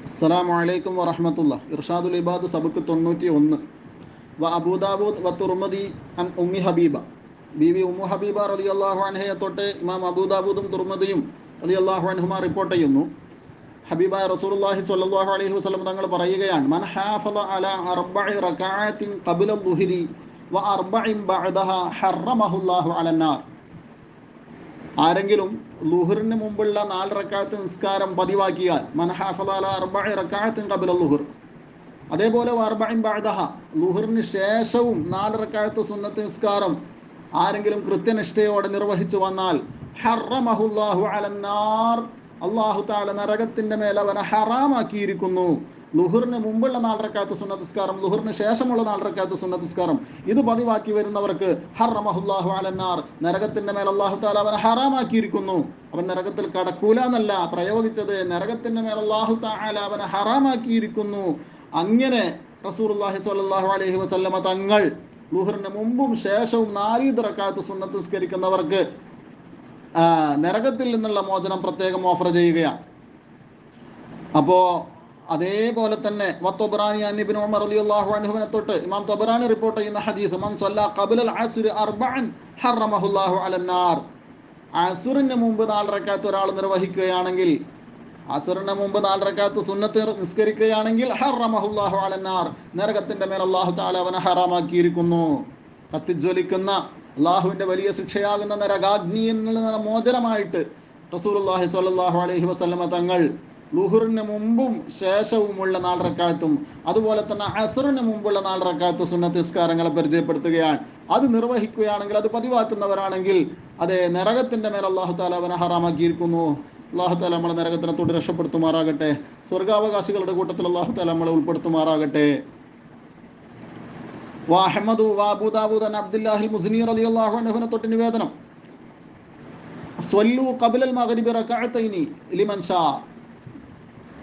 അസ്സലാമു അലൈക്കും വറഹ്മത്തുള്ളാഹി. ഇർഷാദുൽ ഇബാദ് സബക്ക് 91. വ അബൂദാവൂദ് വ തുർമദി അൻ ഉമ്മി ഹബീബ, ബീവി ഉമ്മു ഹബീബ റളിയല്ലാഹു അൻഹയെ തൊട്ട് ഇമാം അബൂദാവൂദും തുർമദിയും റളിയല്ലാഹു അൻഹുമാ റിപ്പോർട്ട് ചെയ്യുന്നു. ഹബീബായ റസൂലുള്ളാഹി സ്വല്ലല്ലാഹു അലൈഹി വസല്ലം തങ്ങൾ പറയുകയാണ്, മൻ ഹാഫള അലാ അർബഇ റകഅത്തിൻ ഖബ്ല ദുഹരി വ അർബഇൻ ബഅദഹാ ഹറമഹുല്ലാഹു അലന്നാർ. ആരെങ്കിലും ലുഹറിന് മുമ്പുള്ള 4 റക്അത്ത് നിസ്കാരം പതിവാക്കിയാൽ, മൻ ഹാഫള അലാ അർബഇ റകഅത്തിൻ ഖബ്ല ലുഹർ, അതേപോലെ അർബഇൻ ബഅദഹ, ലുഹറിന് ശേഷവും 4 റക്അത്ത് സുന്നത്ത് നിസ്കാരം ആരെങ്കിലും കൃത്യനിഷ്ഠയോടെ നിർവഹിച്ചു വന്നാൽ, ഹറമഹുല്ലാഹു അലന്നാർ, അല്ലാഹു തആല നരകത്തിന്റെ മേൽ അവനെ ഹറാമാക്കിയിരിക്കുന്നു. ലുഹറിന് മുമ്പുള്ള 4 റക്അത്ത് സുന്നത്ത് നിസ്കാരം, ലുഹറിന് ശേഷമുള്ള 4 റക്അത്ത് സുന്നത്ത് നിസ്കാരം, ഇത് പതിവാക്കി വരുന്നവർക്ക് ഹറമഹുല്ലാഹു അലന്നാർ, നരകത്തിന്റെ മേൽ അല്ലാഹു തആല അവനെ ഹറാമാക്കിയിരിക്കുന്നു. അവൻ നരകത്തിൽ കടക്കൂല എന്നല്ല പ്രയോഗിച്ചത്, നരകത്തിന്റെ മേൽ അല്ലാഹു തആല അവനെ ഹറാമാക്കിയിരിക്കുന്നു. അങ്ങനെ റസൂലുള്ളാഹി സ്വല്ലല്ലാഹു അലൈഹി വസല്ലമ തങ്ങൾ ലുഹറിന് മുമ്പും ശേഷവും 4 റക്അത്ത് സുന്നത്ത് നിസ്കരിക്കുന്നവർക്ക് നരകത്തിൽ നിന്നുള്ള മോചനം പ്രത്യേകം ഓഫർ ചെയ്യുകയാണ്. അപ്പോൾ അതേപോലെ തന്നെ വത്തൊബറാനി അൻ ഇബ്നു ഉമർ റളിയല്ലാഹു അൻഹുവിനെ തൊട്ട് ഇമാം തൊബറാനി റിപ്പോർട്ട് ചെയ്യുന്ന ഹദീസ്, മൻ സ്വല്ല ഖബ്ലൽ അസ്ർ അർബഅൻ ഹറമഹുല്ലാഹു അലന്നാർ, അസ്റിന് മുമ്പ് 4 റക്അത്ത് ഒരാൾ നിർവഹിക്കുകയാണെങ്കിൽ, അസ്റിന് മുമ്പ് 4 റക്അത്ത് സുന്നത്ത് നിസ്കരിക്കുകയാണെങ്കിൽ, ഹറമഹുല്ലാഹു അലന്നാർ, നരകത്തിന്റെ മേൽ അല്ലാഹു തആല അവനെ ഹറാമാക്കിയിരിക്കുന്നു. കത്തിജ്വലിക്കുന്ന അള്ളാഹുവിൻ്റെ വലിയ ശിക്ഷയാകുന്ന നരകാഗ്നിയിൽ നിന്ന് മോചനമായിട്ട് റസൂലുള്ളാഹി സ്വല്ലല്ലാഹു അലൈഹി വസല്ലമ തങ്ങൾ ലുഹറിന് മുമ്പും ശേഷവുമുള്ള 4 റക്അത്തും അതുപോലെ തന്നെ അസ്റിന് മുമ്പുള്ള 4 റക്അത്ത് സുന്നത്ത് നിസ്കാരങ്ങളെ പരിചയപ്പെടുത്തുകയാണ്. അത് നിർവഹിക്കുകയാണെങ്കിൽ, അത് പതിവാക്കുന്നവരാണെങ്കിൽ, അതെ, നരകത്തിന്റെ മേൽ അല്ലാഹു തആല അവനെ ഹറാമാക്കിയിരിക്കുന്നു. അല്ലാഹു തആല നമ്മളെ നരകത്തിനെ തൊട്ട് രക്ഷപ്പെടുത്തുമാറാകട്ടെ. സ്വർഗാവകാശികളുടെ കൂട്ടത്തിൽ അല്ലാഹു തആല നമ്മളെ ഉൾപ്പെടുത്തുമാറാകട്ടെ. വഅഹ്മദു വഅബൂദാവൂദ് അൻ അബ്ദുല്ലാഹിൽ മുസ്നി റളിയല്ലാഹു അൻഹുവിനെ തൊട്ട് നിവേദനം, സ്വല്ലു ഖബ്ലൽ മഗ്രിബി റകഅത്തൈനി ലിമൻ ഷാ,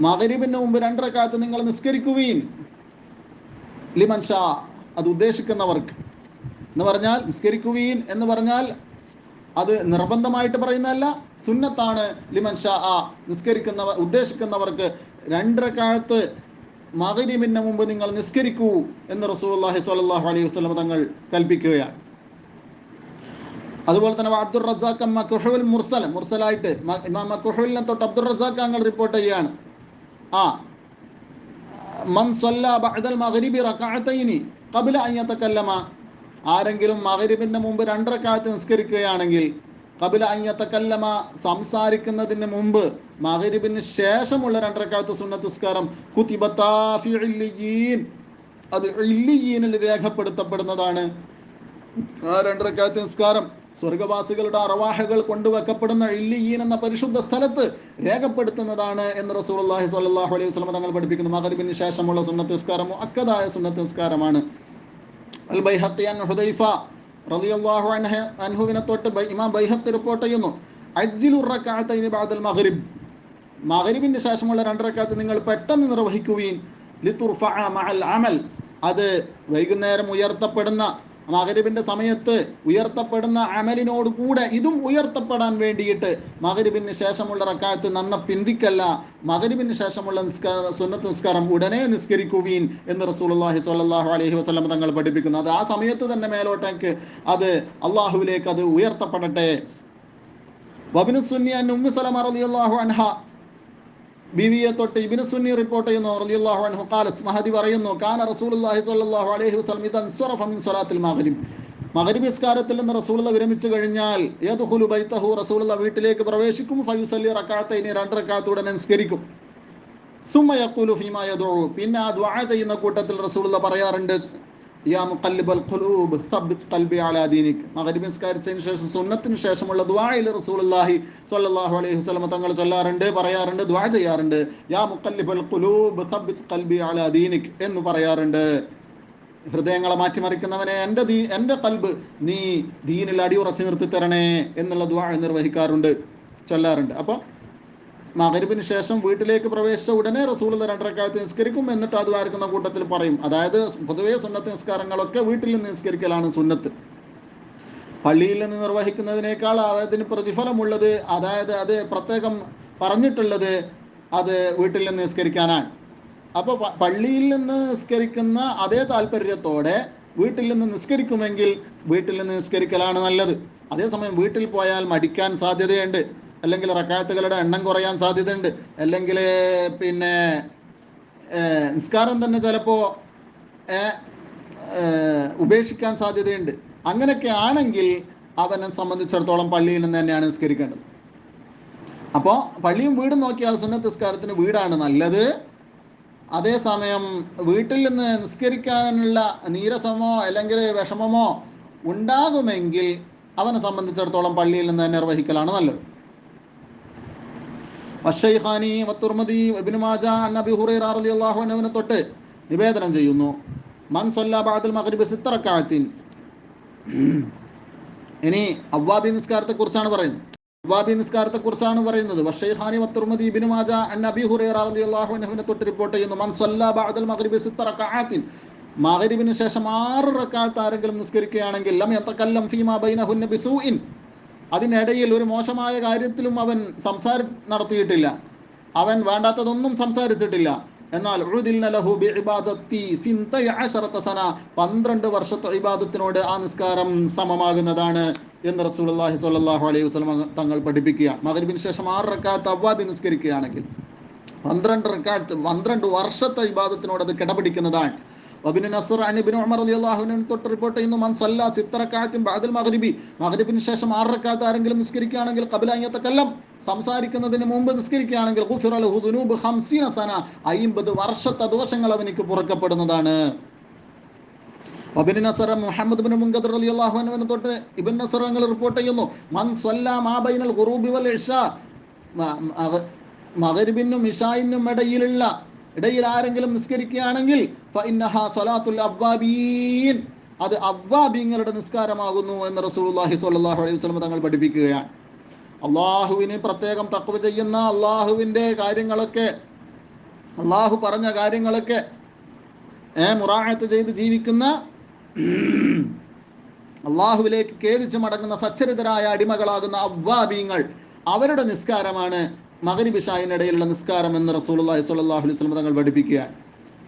മഗ്രിബിന് മുമ്പ് 2 റക്അത്ത് നിങ്ങൾ നിസ്കരിക്കുവീൻ, ലിമൻ ഷാ, അത് ഉദ്ദേശിക്കുന്നവർക്ക് എന്ന് പറഞ്ഞാൽ, നിസ്കരിക്കുവീൻ എന്ന് പറഞ്ഞാൽ അത് നിർബന്ധമായിട്ട് പറയുന്നതല്ല, സുന്നത്താണ്. ലിമൻ ഷാ, നിസ്കരിക്കുന്നവർ ഉദ്ദേശിക്കുന്നവർക്ക് 2 റക്അത്ത് മഗ്രിബിന് മുമ്പ് നിങ്ങൾ നിസ്കരിക്കൂ എന്ന് റസൂലുള്ളാഹി സ്വല്ലല്ലാഹു അലൈഹി വസല്ലം തങ്ങൾ കൽപ്പിക്കുകയാണ്. അതുപോലെ തന്നെ അബ്ദുർ റസാഖ് മക്ഹൂൽ മുർസലായിട്ട് ഇമാം മക്ഹൂലിനെ തൊട്ട് അബ്ദുർ റസാഖ് തങ്ങൾ റിപ്പോർട്ട് ചെയ്യുകയാണ്, മൻ സ്വല്ല ബഅദൽ മഗ്രിബി റകഅത്തൈനി ഖബ്ല അൻ യതകല്ലമ, ആരെങ്കിലും മഗ്രിബിന് മുമ്പ് 2 റക്അത്ത് നിസ്കരിക്കുകയാണെങ്കിൽ, ഖബ്ല അൻ യതകല്ലമ, സംസാരിക്കുന്നതിന് മുമ്പ്, മഗ്രിബിന് ശേഷമുള്ള 2 റക്അത്ത് സുന്നത്ത് നിസ്കാരം, കുതിബതാ ഫി ഇല്ലിയീൻ, അത് ഇല്ലിയീനിൽ രേഖപ്പെടുത്തപ്പെടുന്നതാണ്. ആ 2 റക്അത്ത് നിസ്കാരം സ്വർഗവാസികളുടെ അർവാഹുകൾ കൊണ്ടുവെക്കപ്പെടുന്ന ഇല്ലിയീൻ എന്ന പരിശുദ്ധ സ്ഥലത്ത് രേഖപ്പെടുത്തുന്നതാണ് എന്ന് റസൂലുള്ളാഹി സ്വല്ലല്ലാഹു അലൈഹി വസല്ലം തങ്ങൾ പഠിപ്പിക്കുന്നു. മഗ്രിബിന് ശേഷമുള്ള സുന്നത്ത് നിസ്കാരം മുഅക്കദായ സുന്നത്ത് നിസ്കാരമാണ്. അൽ ബൈഹഖി അൻ ഹുദൈഫ റളിയല്ലാഹു അൻഹുവിനെ തൊട്ട് ഇമാം ബൈഹഖി റിപ്പോർട്ട് ചെയ്യുന്നു, അജ്ജിലു റകഅത്തൈനി ബഅദൽ മഗ്രിബ്, മഗ്രിബിന് ശേഷമുള്ള 2 റക്അത്ത് നിങ്ങൾ പെട്ടെന്ന് നിർവഹിക്കുവീൻ, ലിതുർഫഅ മഅൽ അമൽ, അത് വൈകുന്നേരം ഉയർത്തപ്പെടുന്ന, മഗ്രിബിന്റെ സമയത്ത് ഉയർത്തപ്പെടുന്ന അമലിനോട് കൂടെ ഇതും ഉയർത്തപ്പെടാൻ വേണ്ടിയിട്ട് മഗ്രിബിന് ശേഷമുള്ള റക്അത്ത് നന്ന പിന്തിക്കല്ല, മഗ്രിബിന് ശേഷമുള്ള സുന്നത്ത് നിസ്കാരം ഉടനെ നിസ്കരിക്കുവീൻ എന്ന് റസൂലുള്ളാഹി സ്വല്ലല്ലാഹു അലൈഹി വസല്ലം തങ്ങൾ പഠിപ്പിക്കുന്നു. അത് ആ സമയത്ത് തന്നെ മേലോട്ടേക്ക് അത് അള്ളാഹുവിലേക്ക് അത് ഉയർത്തപ്പെടട്ടെ. വബ്നു സുന്നി അൻ ഉമ്മു സലമ റളിയല്ലാഹു അൻഹ, ബീവിയെ തൊട്ട് ഇബ്നു സുന്നി റിപ്പോർട്ട് ചെയ്യുന്നു റളിയല്ലാഹു അൻഹു ഖാലത്ത്, മഹദി പറയുന്നു, കാന റസൂലുള്ളാഹി സ്വല്ലല്ലാഹു അലൈഹി വസല്ലം ഇദൻ സ്വറഫ മിൻ സ്വലാത്തിൽ മഗ്രിബ്, മഗ്രിബ് നിസ്കാരത്തിൽ നിന്ന് റസൂലുള്ളാഹി വിരമിച്ചു കഴിഞ്ഞാൽ, യദ്ഖുലു ബൈതഹു, റസൂലുള്ളാഹി വീട്ടിലേക്ക് പ്രവേശിക്കും, ഫയുസല്ലി റകഅത്തൈനി, 2 റക്അത്ത് ഉടനെ നിസ്കരിക്കും, സുമ്മ യഖൂലു ഫീമാ യദഉ, പിന്നെ ആ ദുആ ചെയ്യുന്ന കൂട്ടത്തിൽ റസൂലുള്ളാഹി പറയാറുണ്ട്, യാ മുഖല്ലിബൽ ഖുലൂബ് സബ്ബിത് ഖൽബി അലാ ദീനിക്, മഗ്രിബ് നിസ്കാരത്തിന് ശേഷം സുന്നത്തിന് ശേഷമുള്ള ദുആയിൽ റസൂലുള്ളാഹി സ്വല്ലല്ലാഹു അലൈഹി വസല്ലം തങ്ങൾ ചൊല്ലാറുണ്ട്, പറയാറുണ്ട്, ദുആ ചെയ്യാറുണ്ട്, യാ മുഖല്ലിബൽ ഖുലൂബ് സബ്ബിത് ഖൽബി അലാ ദീനിക് എന്ന് പറയാറുണ്ട്. ഹൃദയങ്ങളെ മാറ്റിമറിക്കുന്നവനെ എൻ്റെ ഖൽബ് നീ ദീനിൽ അടിയുറച്ചു നിർത്തി തരണേ എന്നുള്ള ദുആ നിർവഹിക്കാറുണ്ട്, ചൊല്ലാറുണ്ട്. അപ്പോൾ മഗ്രിബിന് ശേഷം വീട്ടിലേക്ക് പ്രവേശിച്ച ഉടനെ റസൂലുള്ളാഹി 2 റക്അത്ത് നിസ്കരിക്കും, എന്നിട്ട് അത് വാർക്കുന്ന കൂട്ടത്തിൽ പറയും. അതായത് പൊതുവേ സുന്നത്ത് നിസ്കാരങ്ങളൊക്കെ വീട്ടിൽ നിന്ന് നിസ്കരിക്കലാണ് സുന്നത്ത്. പള്ളിയിൽ നിന്ന് നിർവഹിക്കുന്നതിനേക്കാൾ അതിന് പ്രതിഫലമുള്ളത്, അതായത് അത് പ്രത്യേകം പറഞ്ഞിട്ടുള്ളത് അത് വീട്ടിൽ നിന്ന് നിസ്കരിക്കാനാണ്. അപ്പോൾ പള്ളിയിൽ നിന്ന് നിസ്കരിക്കുന്ന അതേ താല്പര്യത്തോടെ വീട്ടിൽ നിന്ന് നിസ്കരിക്കുമെങ്കിൽ വീട്ടിൽ നിന്ന് നിസ്കരിക്കലാണ് നല്ലത്. അതേസമയം വീട്ടിൽ പോയാൽ മടിക്കാൻ സാധ്യതയുണ്ട്, അല്ലെങ്കിൽ റക്അത്തുകളുടെ എണ്ണം കുറയാൻ സാധ്യതയുണ്ട്, അല്ലെങ്കിൽ പിന്നെ നിസ്കാരം തന്നെ ചിലപ്പോൾ ഉപേക്ഷിക്കാൻ സാധ്യതയുണ്ട്. അങ്ങനെയൊക്കെ ആണെങ്കിൽ അവനെ സംബന്ധിച്ചിടത്തോളം പള്ളിയിൽ നിന്ന് തന്നെയാണ് നിസ്കരിക്കേണ്ടത്. അപ്പോൾ പള്ളിയും വീടും നോക്കിയാൽ സുന്നത്ത് നിസ്കാരത്തിന് വീടാണ് നല്ലത്. അതേസമയം വീട്ടിൽ നിന്ന് നിസ്കരിക്കാനുള്ള നീരസമോ അല്ലെങ്കിൽ വിഷമമോ ഉണ്ടാകുമെങ്കിൽ അവനെ സംബന്ധിച്ചിടത്തോളം പള്ളിയിൽ നിന്ന് തന്നെ നിർവഹിക്കലാണ് നല്ലത്. വശൈഖാനി വത്തുർമദി ഇബ്നു മാജ അൻ അബീ ഹുറൈറ റളിയല്ലാഹു അൻഹുവിനെ തൊട്ട് നിവേദനം ചെയ്യുന്നു, മൻ സല്ല ബഅദൽ മഗ്രിബി 6 റക്അത്തിൻ. ഇനി അവ്വാബി നിസ്കാരത്തെക്കുറിച്ചാണ് പറയുന്നത്. വശൈഖാനി വത്തുർമദി ഇബ്നു മാജ അൻ അബീ ഹുറൈറ റളിയല്ലാഹു അൻഹുവിനെ തൊട്ട് റിപ്പോർട്ട് ചെയ്യുന്നു, മൻ സല്ല ബഅദൽ മഗ്രിബി 6 റക്അത്തിൻ. മഗ്രിബിന് ശേഷം 6 റക്അത്ത് ആരെങ്കിലും നിസ്കരിക്കുകയാണെങ്കിൽ ലം യതകല്ലം ഫീമാ ബൈനഹുന്ന ബിസൂഇൻ, അതിനിടയിൽ ഒരു മോശമായ കാര്യത്തിലും അവൻ നടത്തിയിട്ടില്ല, അവൻ വേണ്ടാത്തതൊന്നും സംസാരിച്ചിട്ടില്ല. എന്നാൽ 12 വർഷത്തെ ഇബാദത്തിനോട് ആ നിസ്കാരം സമമാകുന്നതാണ് എന്ന് റസൂലുള്ളാഹി സ്വല്ലല്ലാഹു അലൈഹി വസല്ലം തങ്ങൾ പഠിപ്പിക്കുക. മഗ്രിബിന് ശേഷം 6 റക്അത്ത് അവ്വാബി നിസ്കരിക്കുകയാണെങ്കിൽ 12 വർഷത്തെ ഇബാദത്തിനോട് അത് കിടപിടിക്കുന്നതാണ്. വബിൻ നസ്ർ അൻ ഇബ്നു ഉമർ റളിയല്ലാഹു അൻഹു തൊട്ട് റിപ്പോർട്ട് ചെയ്യുന്നു, മൻ സല്ല 6 റക്അത്തിൻ ബഅദൽ മഗ്രിബി, മഗ്രിബിന് ശേഷം 6 റക്അത്ത് ആരെങ്കിലും നിസ്കരിക്കുകയാണെങ്കിൽ ഖബല അൻ യതകല്ലം, സംസാരിക്കുന്നതിന് മുമ്പ് നിസ്കരിക്കുകയാണെങ്കിൽ ഗുഫിറ ലഹു ദുനൂബ് 50 സന, 50 വർഷത്തെ ദോഷങ്ങൾ അവനിക്ക് പുറക്കപ്പെടുന്നതാണ്. വബിൻ നസ്ർ മുഹമ്മദ് ഇബ്നു മുൻകദിർ റളിയല്ലാഹു അൻഹു തൊട്ട് ഇബ്നു നസ്ർ തങ്ങൾ റിപ്പോർട്ട് ചെയ്യുന്നു, മൻ സല്ല മാ ബൈനൽ ഖുറൂബി വൽ ഇശാ, മഗ്രിബിനും ഇശായിനും ഇടയിൽ ആരെങ്കിലും നിസ്കരിക്കുകയാണെങ്കിൽ ഫഇന്നഹാ സ്വലാത്തുൽ അവ്വാബീൻ, അത് അവ്വാബീങ്ങളുടെ നിസ്കാരമാകുന്നു എന്ന് റസൂലുള്ളാഹി സ്വല്ലല്ലാഹു അലൈഹി വസല്ലം തങ്ങൾ പഠിപ്പിക്കുകയാണ്. അള്ളാഹുവിന് പ്രത്യേകം തഖ്വ ചെയ്യുന്ന, അള്ളാഹുവിൻ്റെ കാര്യങ്ങളൊക്കെ, അള്ളാഹു പറഞ്ഞ കാര്യങ്ങളൊക്കെ മുറാഅത്ത് ചെയ്ത് ജീവിക്കുന്ന, അള്ളാഹുവിലേക്ക് ഖേദിച്ച് മടങ്ങുന്ന സച്ചരിതരായ അടിമകളാകുന്ന അവ്വാബീങ്ങൾ, അവരുടെ നിസ്കാരമാണ് മഗ്രിബ് ഇശായിനിടയിലുള്ള നിസ്കാരം എന്ന് റസൂലുള്ളാഹി സ്വല്ലല്ലാഹു അലൈഹി വസല്ലം തങ്ങൾ പഠിപ്പിക്കുകയാണ്.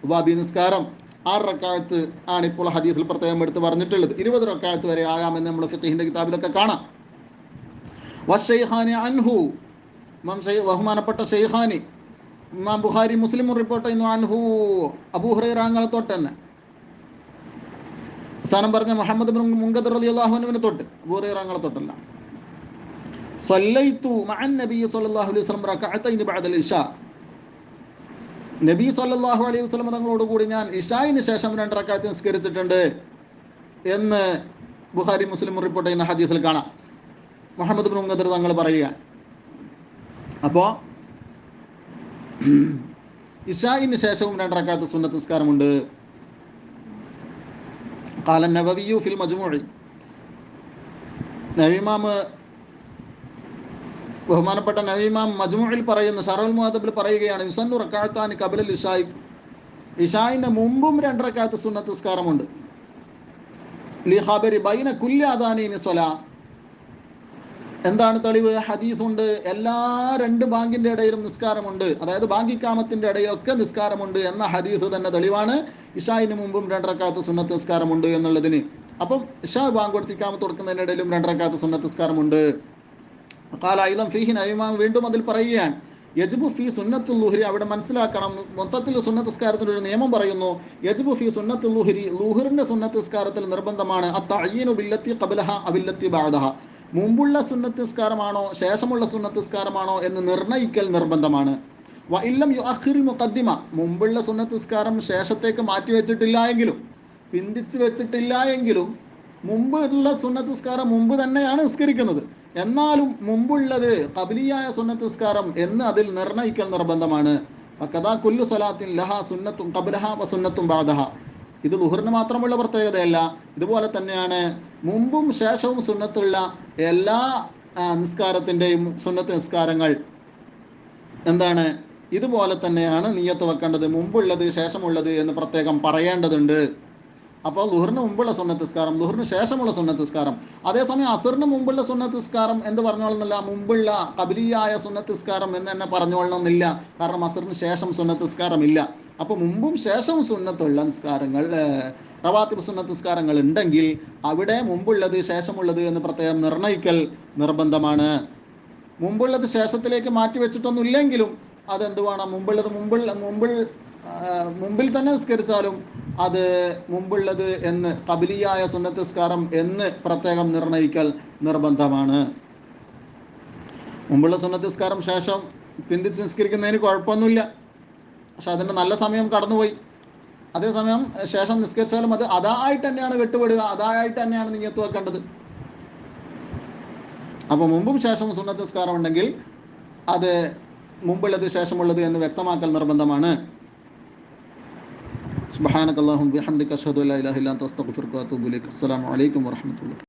അവ്വാബി നിസ്കാരം 6 റക്അത്ത് ആണ് ഇപ്പോൾ ഹദീസിൽ പ്രത്യേകം എടുത്ത് പറഞ്ഞിട്ടുള്ളത്. 20 റക്അത്ത് വരെ ആകാമെന്ന് നമ്മൾ ഫിഖഹിന്റെ കിതാബിലൊക്കെ കാണാം. വശൈഖാനി അൻഹു, ബഹുമാനപ്പെട്ട ശൈഖാനി ഇമാം ബുഖാരി മുസ്ലിം റിപ്പോർട്ട് ചെയ്യുന്നു, അൻഹു അബൂ ഹുറൈറ തങ്ങളെ തൊട്ട് തന്നെ അവസാനം പറഞ്ഞ മുഹമ്മദ് ഇബ്നു മുൻകദിർ റളിയല്ലാഹു അൻഹുവിനെ തൊട്ട്, അബൂ ഹുറൈറ തങ്ങളെ തൊട്ടല്ല. സല്ലൈതു മഅൻ നബി സ്വല്ലല്ലാഹു അലൈഹി വസല്ലം റക്അത്തൈനി ബഅദൽ ഇശാ, നബി സ്വല്ലല്ലാഹു അലൈഹി വസല്ലം തങ്ങളോട് കൂടി ഞാൻ ഇശായിന് ശേഷം 2 റക്അത്ത് നിസ്കരിച്ചിട്ടുണ്ട് എന്ന് ബുഖാരി മുസ്ലിം റിപ്പോർട്ട് ചെയ്യുന്ന ഹദീസിൽ കാണാം. മുഹമ്മദ് ഇബ്നു മുൻകദിർ തങ്ങൾ പറയുക, അപ്പോൾ ഇശായിന് ശേഷവും 2 റക്അത്ത് സുന്നത്ത് നിസ്കാരമുണ്ട്. ഖാല നവവിയു ഫിൽ മജ്മൂഇ, നബിമാം ബഹുമാനപ്പെട്ട നവീമാം മജ്മൂഇൽ പറയുന്ന ശറഹുൽ മുഹദ്ദബിൽ പറയുകയാണ്, യുസന്നു റക്അത്താനി ഖബലൽ ഇശാഇ, ഇശായിന്റെ മുമ്പും 2 റക്അത്ത് സുന്നത്ത് നിസ്കാരമുണ്ട്. ലി ഖബരി ബൈന കുല്ലി അദാനൈനി സ്വലാ, എന്താണ് തെളിവ്? ഹദീസുണ്ട്, എല്ലാ 2 ബാങ്കിന്റെ ഇടയിലും നിസ്കാരമുണ്ട്, അതായത് ബാങ്കിക്കാമത്തിന്റെ ഇടയിലൊക്കെ നിസ്കാരമുണ്ട് എന്ന ഹദീസ് തന്നെ തെളിവാണ് ഇശായിന് മുമ്പും 2 റക്അത്ത് സുന്നത്ത് നിസ്കാരമുണ്ട് എന്നുള്ളതിന്. അപ്പം ഇശാ ബാങ്ക് കൊടുത്ത് ഇഖാമത്ത് കൊടുക്കുന്നതിന്റെ ഇടയിലും 2 റക്അത്ത് സുന്നത്ത് നിസ്കാരമുണ്ട്. ഖാല അയ്ദൻ ഫീഹി, നബിമാം വീണ്ടും അതിൽ പറയുകയാണ്, യജ്ബു ഫീ സുന്നത്തുൽ ളുഹ്രി, അവിടെ മനസ്സിലാക്കണം, മൊത്തത്തിൽ സുന്നത്ത് നിസ്കാരത്തിന് ഒരു നിയമം പറയുന്നു. യജ്ബു ഫീ സുന്നത്തുൽ ളുഹ്രി, ളുഹ്റിന്റെ സുന്നത്ത് നിസ്കാരത്തിൽ നിർബന്ധമാണ് അത്തഅയ്യിനു ബില്ലത്തി ഖബ്ലഹ അബില്ലത്തി ബഅദഹ, മുമ്പുള്ള സുന്നത്ത് നിസ്കാരമാണോ ശേഷമുള്ള സുന്നത്ത് നിസ്കാരമാണോ എന്ന് നിർണ്ണയിക്കൽ നിർബന്ധമാണ്. വ ഇല്ലം യുഅഖിറുൽ മുഖദ്ദിമ, മുമ്പുള്ള സുന്നത്ത് നിസ്കാരം ശേഷത്തേക്ക് മാറ്റി വെച്ചിട്ടില്ല എങ്കിലും, പിന്തിച്ച് വെച്ചിട്ടില്ല എങ്കിലും, മുമ്പുള്ള സുന്നത്ത് നിസ്കാരം മുമ്പ് തന്നെയാണ് നിസ്കരിക്കുന്നത്, എന്നാലും മുമ്പുള്ളത് ഖബ്ലിയായ സുന്നത്ത് നിസ്കാരം എന്ന് അതിൽ നിർണ്ണയിക്കൽ നിർബന്ധമാണ്. വകദാ കുല്ലു സ്വലാത്തിൻ ലഹാ സുന്നത്തും ഖബ്ലഹ വ സുന്നത്തും ബഅദഹ, ഇത് ളുഹ്റിന് മാത്രമുള്ള പ്രത്യേകതയല്ല, ഇതുപോലെ തന്നെയാണ് മുമ്പും ശേഷവും സുന്നത്തുള്ള എല്ലാ നിസ്കാരത്തിൻ്റെയും സുന്നത്ത് നിസ്കാരങ്ങൾ എന്താണ്, ഇതുപോലെ തന്നെയാണ് നിയ്യത്ത് വെക്കേണ്ടത്, മുമ്പുള്ളത് ശേഷമുള്ളത് എന്ന് പ്രത്യേകം പറയേണ്ടതുണ്ട്. അപ്പോൾ ളുഹറിന് മുമ്പുള്ള സുന്നത്ത് നിസ്കാരം, ളുഹറിന് ശേഷമുള്ള സുന്നത്ത് നിസ്കാരം. അതേസമയം അസറിന് മുമ്പുള്ള സുന്നത്ത് നിസ്കാരം എന്ന് പറഞ്ഞോളണമെന്നില്ല, മുമ്പുള്ള ഖബലിയായ സുന്നത്ത് നിസ്കാരം എന്ന് തന്നെ പറഞ്ഞോളണമെന്നില്ല. കാരണം അസറിന് ശേഷം സുന്നത്ത് നിസ്കാരം ഇല്ല. അപ്പോൾ മുമ്പും ശേഷവും സുന്നത്തുള്ള നിസ്കാരങ്ങൾ, റവാത്തിബ് സുന്നത്ത് നിസ്കാരങ്ങൾ ഉണ്ടെങ്കിൽ അവിടെ മുമ്പുള്ളത് ശേഷമുള്ളത് എന്ന് പ്രത്യേകം നിർണ്ണയിക്കൽ നിർബന്ധമാണ്. മുമ്പുള്ളത് ശേഷത്തിലേക്ക് മാറ്റി വെച്ചിട്ടൊന്നുമില്ലെങ്കിലും അതെന്ത് വേണം, മുമ്പിൽ തന്നെ നിസ്കരിച്ചാലും അത് മുമ്പുള്ളത് എന്ന് ഖബലിയായ സുന്നത്ത് നിസ്കാരം എന്ന് പ്രത്യേകം നിർണ്ണയിക്കൽ നിർബന്ധമാണ്. മുമ്പുള്ള സുന്നത്ത് നിസ്കാരം ശേഷം പിന്തിച്ച് നിസ്കരിക്കുന്നതിന് കുഴപ്പമൊന്നുമില്ല, പക്ഷെ അതിൻ്റെ നല്ല സമയം കടന്നുപോയി. അതേസമയം ശേഷം നിസ്കരിച്ചാലും അത് അതായിട്ട് തന്നെയാണ് കെട്ടുപെടുക, അതായിട്ട് തന്നെയാണ് നിയ്യത്ത് വെക്കേണ്ടത്. അപ്പോൾ മുമ്പും ശേഷവും സുന്നത്ത് നിസ്കാരം ഉണ്ടെങ്കിൽ അത് മുമ്പുള്ളത് ശേഷമുള്ളത് എന്ന് വ്യക്തമാക്കൽ നിർബന്ധമാണ്. സുബ്ഹാനകല്ലാഹുമ്മ ബിഹംദിക അഷ്ഹദു അല്ലാ ഇലാഹ ഇല്ല അൻത അസ്തഗ്ഫിറുക വഅതൂബു ഇലൈക്. അസ്സലാമു അലൈക്കും വറഹ്മത്തുള്ളാഹി.